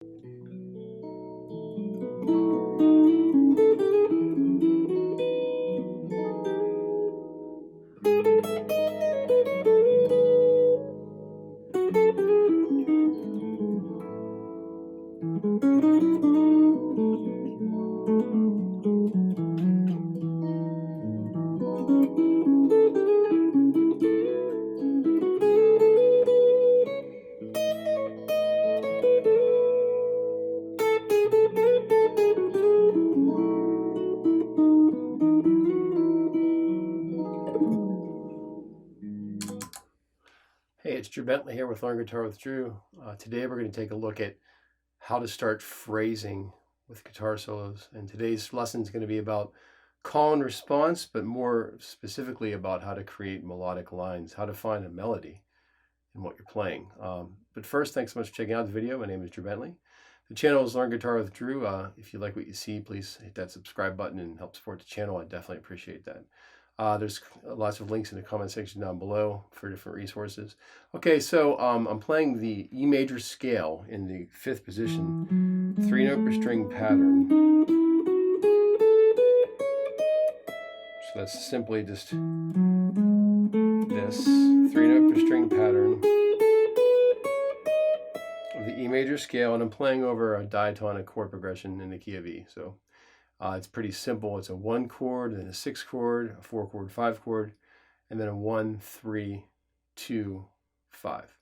Hey, it's Drew Bentley here with Learn Guitar with Drew. Today we're going to take a look at how to start phrasing with guitar solos. And today's lesson is going to be about call and response, but more specifically about how to create melodic lines, how to find a melody in what you're playing. But first, thanks so much for checking out the video. My name is Drew Bentley. The channel is Learn Guitar with Drew. If you like what you see, please hit that subscribe button and help support the channel. I definitely appreciate that. There's lots of links in the comment section down below for different resources. Okay, so I'm playing the E major scale in the 5th position, 3-note per string pattern. So that's simply just this 3-note per string pattern of the E major scale, and I'm playing over a diatonic chord progression in the key of E. So it's pretty simple. It's a 1 chord, then a 6 chord, a 4 chord, 5 chord, and then a 1, 3, 2, 5.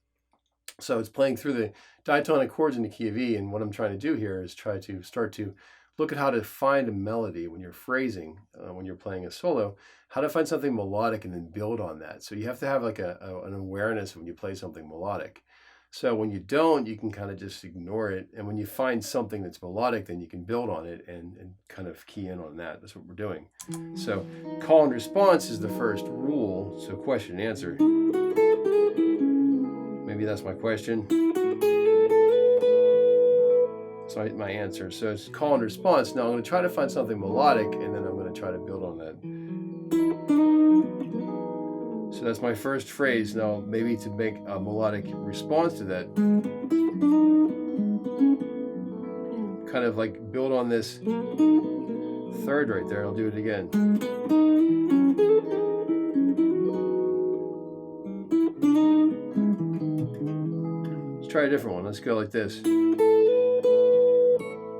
So it's playing through the diatonic chords in the key of E, and what I'm trying to do here is try to start to look at how to find a melody when you're phrasing, when you're playing a solo, how to find something melodic and then build on that. So you have to have like an awareness when you play something melodic. So when you don't, you can kind of just ignore it. And when you find something that's melodic, then you can build on it and kind of key in on that. That's what we're doing. So call and response is the first rule. So question and answer. Maybe that's my question. So my answer. So it's call and response. Now I'm going to try to find something melodic, and then I'm going to try to build on that. So that's my first phrase. Now, maybe to make a melodic response to that, kind of like build on this third right there. I'll do it again. Let's try a different one. Let's go like this.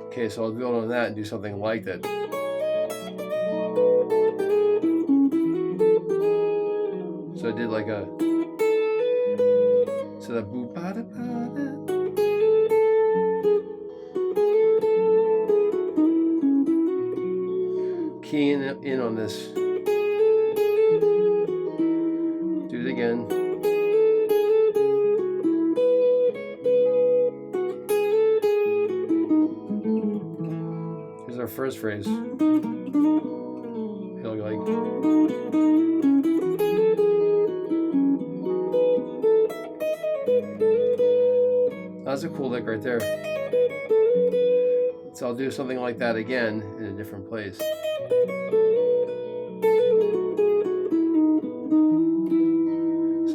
Okay, so I'll build on that and do something like that. So I did like a, so that boop ba da ba da. Keying in on this. Do it again. Here's our first phrase. It'll go like. That's a cool lick right there. So I'll do something like that again in a different place. So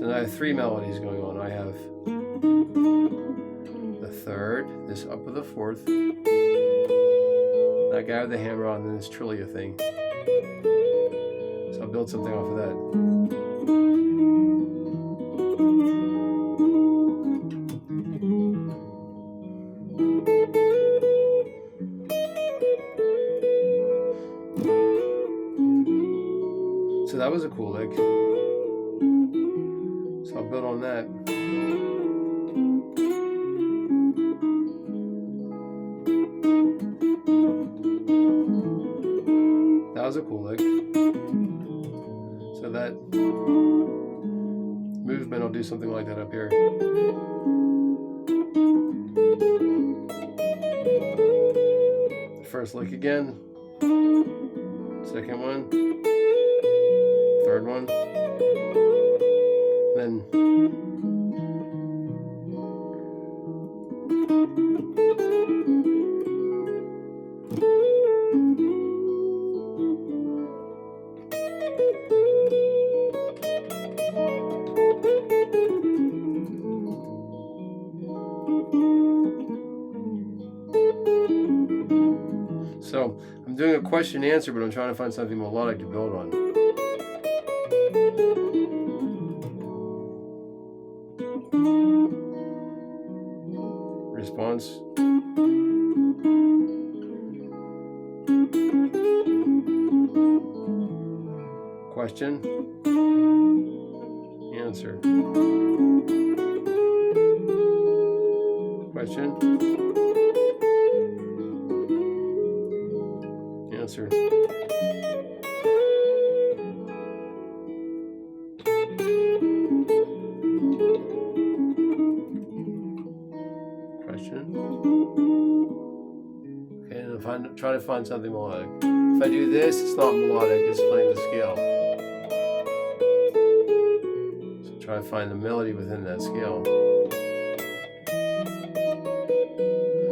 now I have 3 melodies going on. I have the 3rd, this up with the 4th, that guy with the hammer on, and then this Trillia thing. So I'll build something off of that. So that was a cool lick. So I'll build on that. That was a cool lick. So that movement, I'll do something like that up here. First lick again. Second one. Third one. Then So I'm doing a question and answer, but I'm trying to find something melodic to build on. Response. Question. Answer. Question. Answer. Question. Okay, and try to find something melodic. If I do this, it's not melodic, it's playing the scale. So try to find the melody within that scale.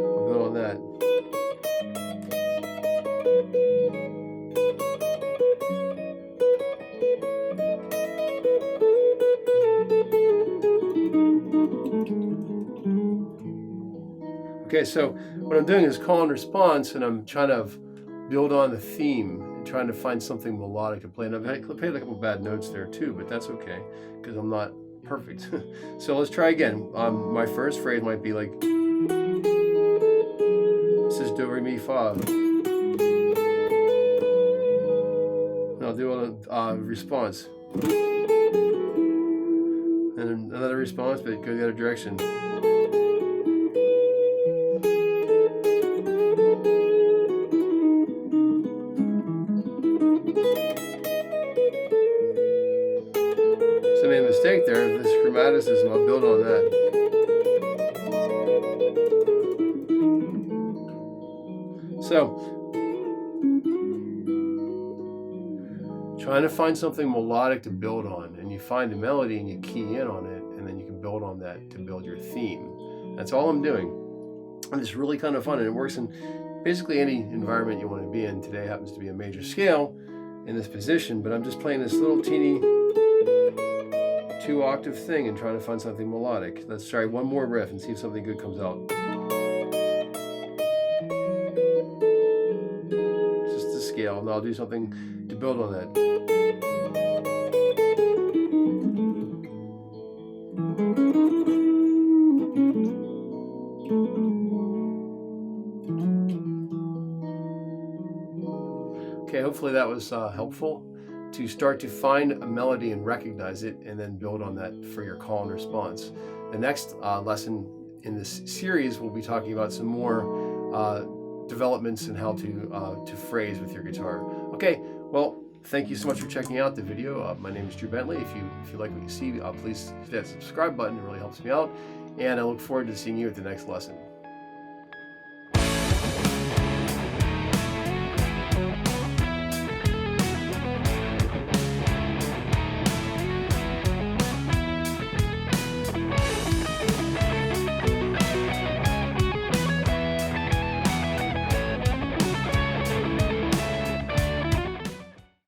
I'll build on that. Okay, so what I'm doing is call and response, and I'm trying to build on the theme and trying to find something melodic to play. And I've played a couple bad notes there too, but that's okay because I'm not perfect. So let's try again. My first phrase might be like, this is do, re, mi, fa. And I'll do a response. And another response, but go the other direction. So I made a mistake there. This chromaticism, I'll build on that. So, trying to find something melodic to build on, and you find a melody and you key in on it, and then you can build on that to build your theme. That's all I'm doing. And it's really kind of fun, and it works in basically any environment you want to be in. Today happens to be a major scale in this position, but I'm just playing this little teeny 2-octave thing and trying to find something melodic. Let's try one more riff and see if something good comes out. Just the scale, and I'll do something to build on that. Okay, hopefully that was helpful to start to find a melody and recognize it, and then build on that for your call and response. The next lesson in this series, we'll be talking about some more developments and how to phrase with your guitar. Okay, well, thank you so much for checking out the video. My name is Drew Bentley. If you like what you see, please hit that subscribe button. It really helps me out. And I look forward to seeing you at the next lesson.